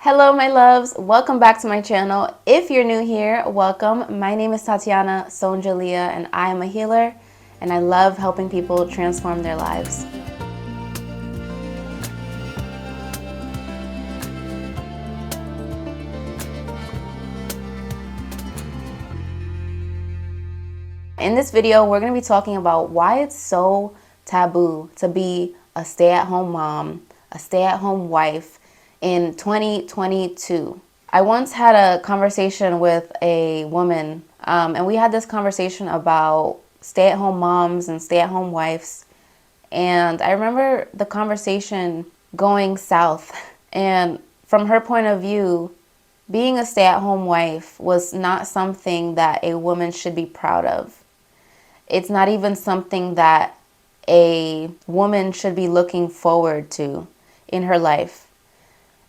Hello, my loves. Welcome back to my channel. If you're new here, welcome. My name is Tatiana Sonjalia, and I am a healer, and I love helping people transform their lives. In this video, we're going to be talking about why it's so taboo to be a stay-at-home mom, a stay-at-home wife in 2022. I once had a conversation with a woman, and we had this conversation about stay-at-home moms and stay-at-home wives. And I remember the conversation going south. And from her point of view, being a stay-at-home wife was not something that a woman should be proud of. It's not even something that a woman should be looking forward to in her life.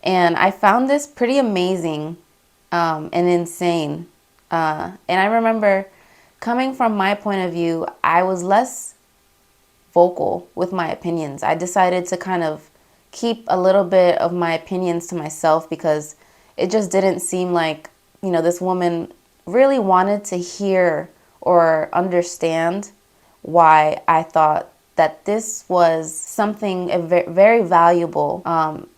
And I found this pretty amazing and insane. And I remember coming from my point of view, I was less vocal with my opinions. I decided to kind of keep a little bit of my opinions to myself because it just didn't seem like, this woman really wanted to hear or understand why I thought that this was something very valuable,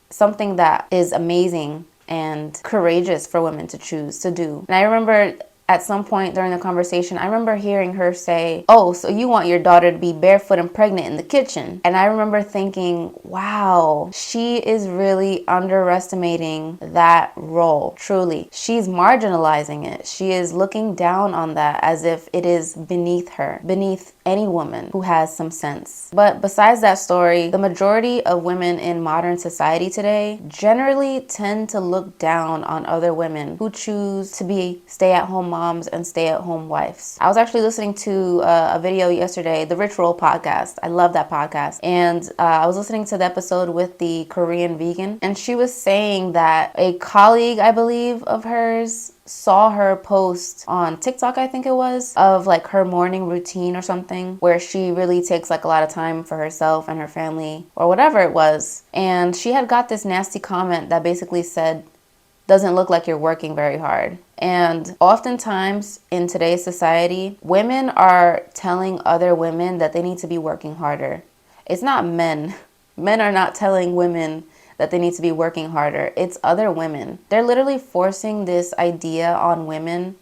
something that is amazing and courageous for women to choose to do. And I remember at some point during the conversation, I remember hearing her say, "Oh, so you want your daughter to be barefoot and pregnant in the kitchen?" And I remember thinking, wow, she is really underestimating that role. Truly, she's marginalizing it. She is looking down on that as if it is beneath her, beneath any woman who has some sense. But besides that story, the majority of women in modern society today generally tend to look down on other women who choose to be stay-at-home moms and stay-at-home wives. I was actually listening to a video yesterday, the Rich Roll podcast. I love that podcast. And I was listening to the episode with the Korean vegan, and she was saying that a colleague, I believe, of hers saw her post on TikTok, I think it was, of like her morning routine or something where she really takes like a lot of time for herself and her family or whatever it was. And she had got this nasty comment that basically said, "Doesn't look like you're working very hard." And oftentimes in today's society, women are telling other women that they need to be working harder. It's not men. Men are not telling women that they need to be working harder. It's other women. They're literally forcing this idea on women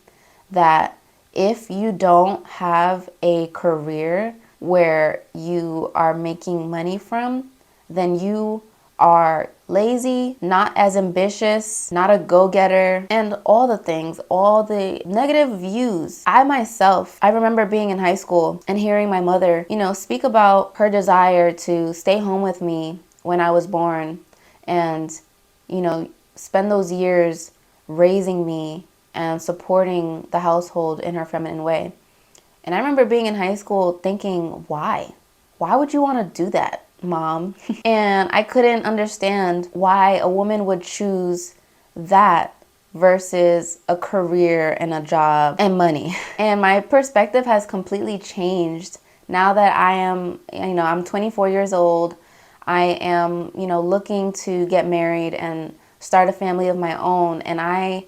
that if you don't have a career where you are making money from, then you are lazy, not as ambitious, not a go-getter, and all the things, all the negative views. I remember being in high school and hearing my mother, speak about her desire to stay home with me when I was born and, spend those years raising me and supporting the household in her feminine way. And I remember being in high school thinking, why? Why would you want to do that, Mom? And I couldn't understand why a woman would choose that versus a career and a job and money. And my perspective has completely changed now that I am, I'm 24 years old. I am, looking to get married and start a family of my own. And I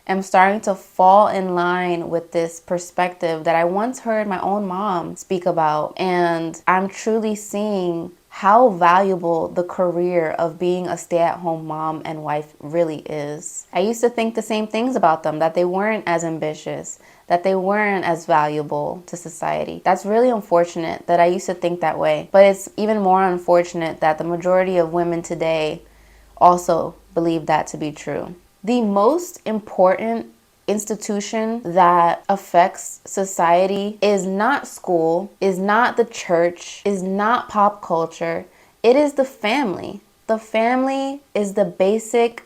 am starting to fall in line with this perspective that I once heard my own mom speak about. And I'm truly seeing how valuable the career of being a stay-at-home mom and wife really is. I used to think the same things about them, that they weren't as ambitious, that they weren't as valuable to society. That's really unfortunate that I used to think that way. But it's even more unfortunate that the majority of women today also believe that to be true. The most important institution that affects society is not school, is not the church, is not pop culture. It is the family. The family is the basic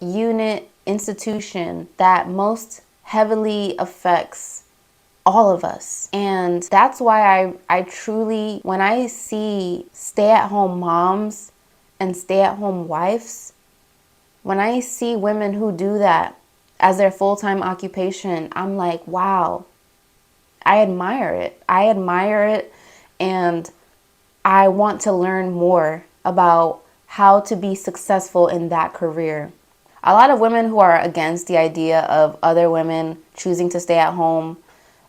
unit institution that most heavily affects all of us. And that's why I truly, when I see stay-at-home moms and stay-at-home wives, when I see women who do that as their full-time occupation, I'm like, wow, I admire it. I admire it, and I want to learn more about how to be successful in that career. A lot of women who are against the idea of other women choosing to stay at home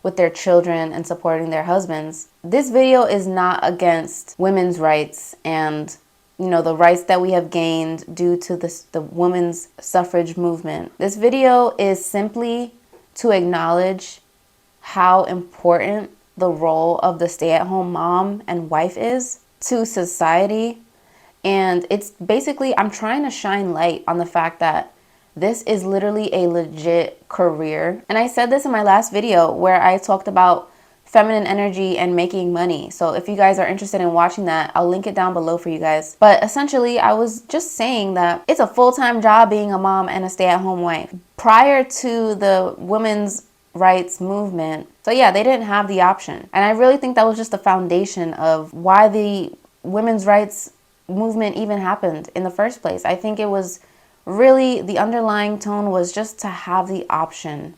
with their children and supporting their husbands. This video is not against women's rights and the rights that we have gained due to the women's suffrage movement. This video is simply to acknowledge how important the role of the stay-at-home mom and wife is to society. And it's basically, I'm trying to shine light on the fact that this is literally a legit career. And I said this in my last video where I talked about feminine energy and making money. So if you guys are interested in watching that, I'll link it down below for you guys. But essentially, I was just saying that it's a full-time job being a mom and a stay-at-home wife. Prior to the women's rights movement, so yeah, they didn't have the option. And I really think that was just the foundation of why the women's rights movement even happened in the first place. I think it was really, the underlying tone was just to have the option,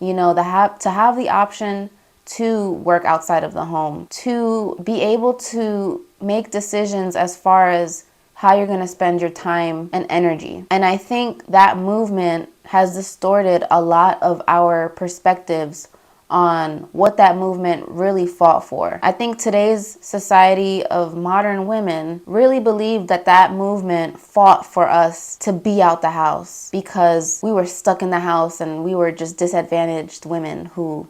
to have the option to work outside of the home, to be able to make decisions as far as how you're going to spend your time and energy. And I think that movement has distorted a lot of our perspectives on what that movement really fought for. I think today's society of modern women really believed that that movement fought for us to be out the house because we were stuck in the house and we were just disadvantaged women who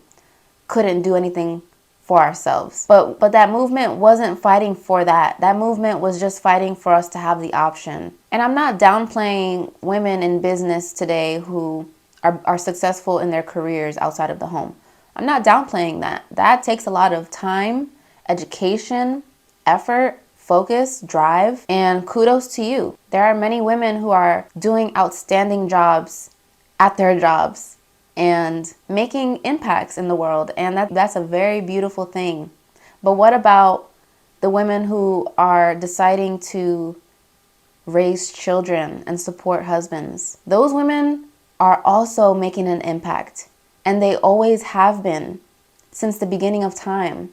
couldn't do anything for ourselves. But that movement wasn't fighting for that. That movement was just fighting for us to have the option. And I'm not downplaying women in business today who are successful in their careers outside of the home. I'm not downplaying that. That takes a lot of time, education, effort, focus, drive, and kudos to you. There are many women who are doing outstanding jobs at their jobs and making impacts in the world, and that's a very beautiful thing. But what about the women who are deciding to raise children and support husbands? Those women are also making an impact. And they always have been since the beginning of time.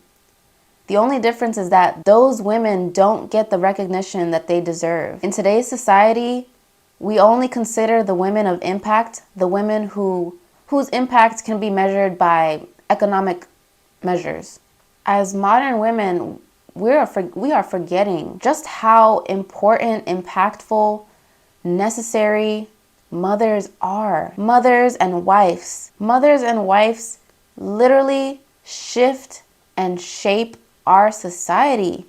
The only difference is that those women don't get the recognition that they deserve. In today's society, we only consider the women of impact, the women whose impact can be measured by economic measures. As modern women, we are forgetting just how important, impactful, necessary mothers are. Mothers and wives. Mothers and wives literally shift and shape our society,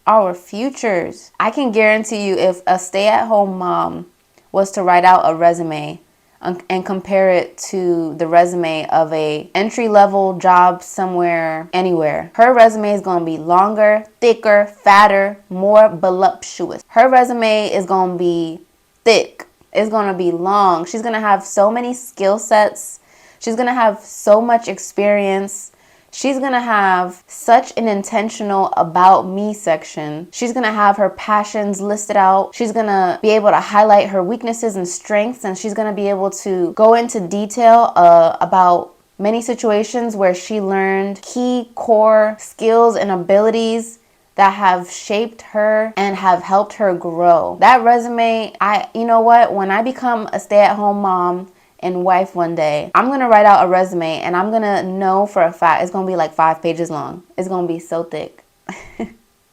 our futures. I can guarantee you, if a stay-at-home mom was to write out a resume and compare it to the resume of a entry-level job somewhere, anywhere, her resume is going to be longer, thicker, fatter, more voluptuous. Her resume is going to be thick. It's going to be long. She's going to have so many skill sets. She's going to have so much experience. She's going to have such an intentional about me section. She's going to have her passions listed out. She's going to be able to highlight her weaknesses and strengths, and she's going to be able to go into detail about many situations where she learned key core skills and abilities that have shaped her and have helped her grow. That resume, you know what? When I become a stay-at-home mom and wife one day, I'm gonna write out a resume and I'm gonna know for a fact it's gonna be like 5 pages long. It's gonna be so thick.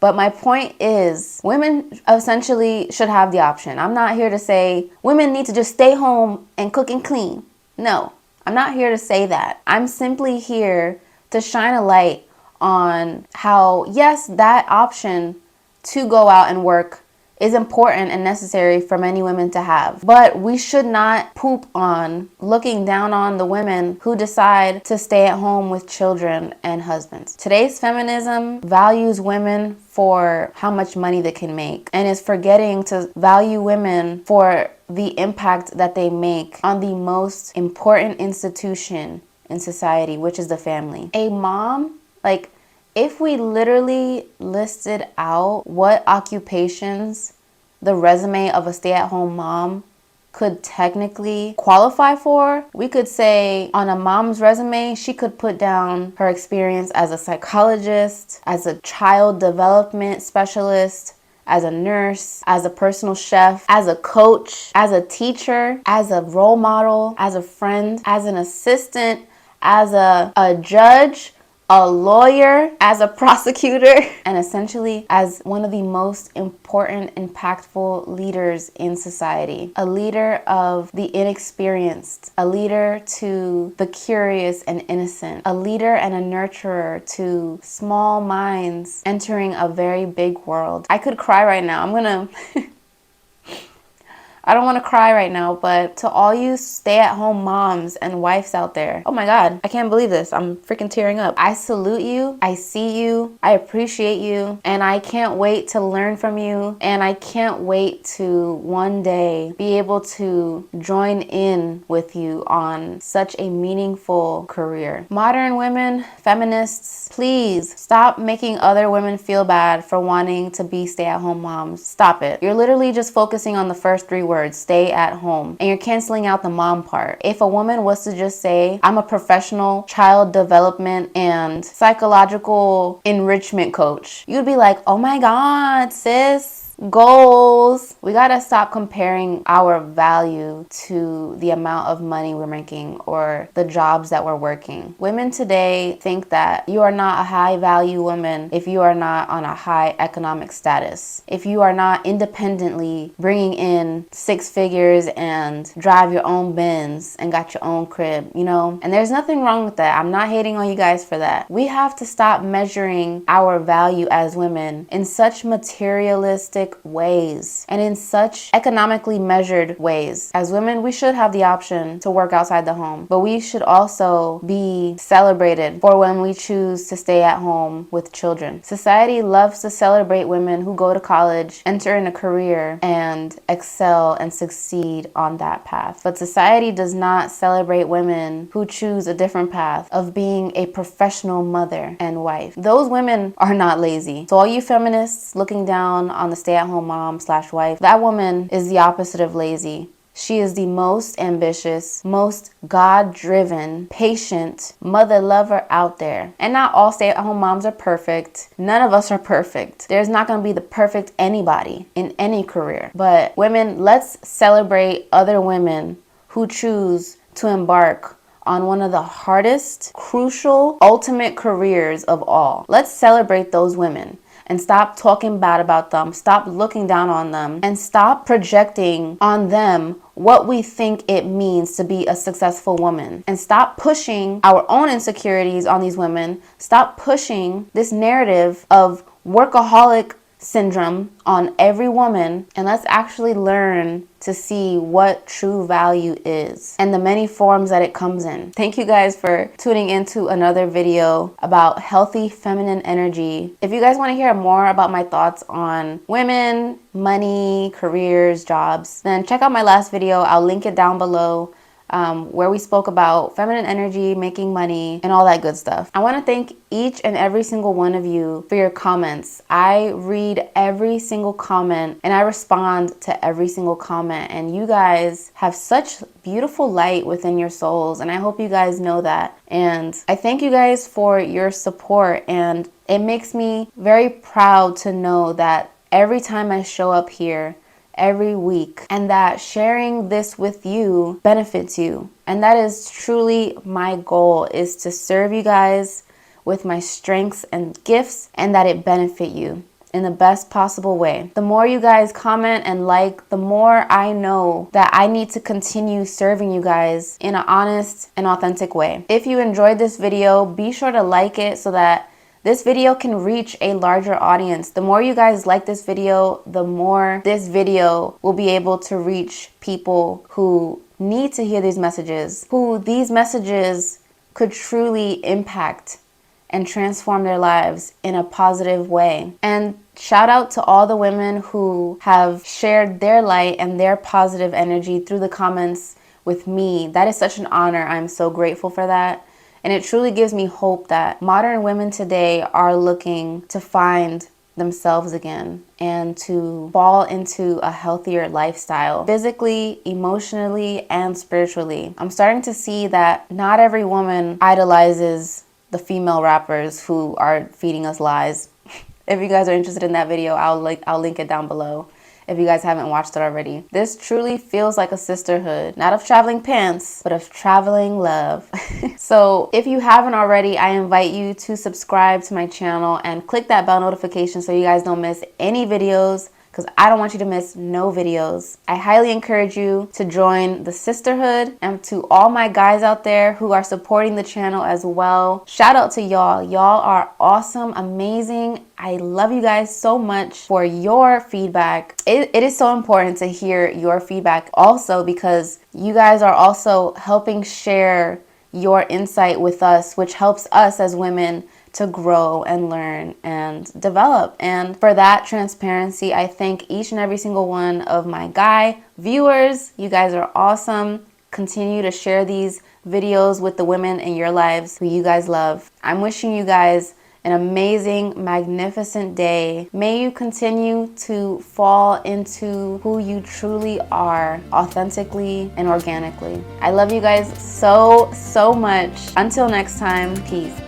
But my point is, women essentially should have the option. I'm not here to say women need to just stay home and cook and clean. No, I'm not here to say that. I'm simply here to shine a light on how, yes, that option to go out and work is important and necessary for many women to have. But we should not poop on, looking down on the women who decide to stay at home with children and husbands. Today's feminism values women for how much money they can make and is forgetting to value women for the impact that they make on the most important institution in society, which is the family. A mom, like, if we literally listed out what occupations the resume of a stay-at-home mom could technically qualify for, we could say on a mom's resume, she could put down her experience as a psychologist, as a child development specialist, as a nurse, as a personal chef, as a coach, as a teacher, as a role model, as a friend, as an assistant, as a judge, a lawyer, as a prosecutor, and essentially as one of the most important, impactful leaders in society. A leader of the inexperienced, a leader to the curious and innocent, a leader and a nurturer to small minds entering a very big world. I could cry right now. I don't want to cry right now, but to all you stay-at-home moms and wives out there, oh my God, I can't believe this. I'm freaking tearing up. I salute you. I see you. I appreciate you. And I can't wait to learn from you. And I can't wait to one day be able to join in with you on such a meaningful career. Modern women, feminists, please stop making other women feel bad for wanting to be stay-at-home moms. Stop it. You're literally just focusing on the first 3 words, stay at home, and you're canceling out the mom part. If a woman was to just say, I'm a professional child development and psychological enrichment coach, you'd be like, oh my God, sis. Goals. We gotta stop comparing our value to the amount of money we're making or the jobs that we're working. Women today think that you are not a high value woman if you are not on a high economic status. If you are not independently bringing in 6 figures and drive your own Benz and got your own crib, you know? And there's nothing wrong with that. I'm not hating on you guys for that. We have to stop measuring our value as women in such materialistic ways and in such economically measured ways. As women, we should have the option to work outside the home, but we should also be celebrated for when we choose to stay at home with children. Society loves to celebrate women who go to college, enter in a career, and excel and succeed on that path. But society does not celebrate women who choose a different path of being a professional mother and wife. Those women are not lazy. So all you feminists looking down on the stay-at-home mom/wife, that woman is the opposite of lazy. She is the most ambitious, most God-driven, patient mother lover out there. And not all stay-at-home moms are perfect. None of us are perfect. There's not going to be the perfect anybody in any career. But women, let's celebrate other women who choose to embark on one of the hardest, crucial, ultimate careers of all. Let's celebrate those women. And stop talking bad about them, stop looking down on them, and stop projecting on them what we think it means to be a successful woman. And stop pushing our own insecurities on these women. Stop pushing this narrative of work-a-holic syndrome on every woman, and let's actually learn to see what true value is and the many forms that it comes in. Thank you guys for tuning into another video about healthy feminine energy. If you guys want to hear more about my thoughts on women, money, careers, jobs, then check out my last video. I'll link it down below. Where we spoke about feminine energy, making money, and all that good stuff. I want to thank each and every single one of you for your comments. I read every single comment and I respond to every single comment, and you guys have such beautiful light within your souls, and I hope you guys know that. And I thank you guys for your support, and it makes me very proud to know that every time I show up here every week, and that sharing this with you benefits you. And that is truly my goal, is to serve you guys with my strengths and gifts, and that it benefit you in the best possible way. The more you guys comment and like, the more I know that I need to continue serving you guys in an honest and authentic way. If you enjoyed this video, be sure to like it so that this video can reach a larger audience. The more you guys like this video, the more this video will be able to reach people who need to hear these messages, who these messages could truly impact and transform their lives in a positive way. And shout out to all the women who have shared their light and their positive energy through the comments with me. That is such an honor. I'm so grateful for that. And it truly gives me hope that modern women today are looking to find themselves again and to fall into a healthier lifestyle, physically, emotionally, and spiritually. I'm starting to see that not every woman idolizes the female rappers who are feeding us lies. If you guys are interested in that video, I'll link it down below if you guys haven't watched it already. This truly feels like a sisterhood, not of traveling pants, but of traveling love. So if you haven't already, I invite you to subscribe to my channel and click that bell notification so you guys don't miss any videos, because I don't want you to miss no videos. I highly encourage you to join the sisterhood, and to all my guys out there who are supporting the channel as well. Shout out to y'all. Y'all are awesome, amazing. I love you guys so much for your feedback. It is so important to hear your feedback also, because you guys are also helping share your insight with us, which helps us as women to grow and learn and develop. And for that transparency, I thank each and every single one of my guy viewers. You guys are awesome. Continue to share these videos with the women in your lives who you guys love. I'm wishing you guys an amazing, magnificent day. May you continue to fall into who you truly are, authentically and organically. I love you guys so, so much. Until next time, peace.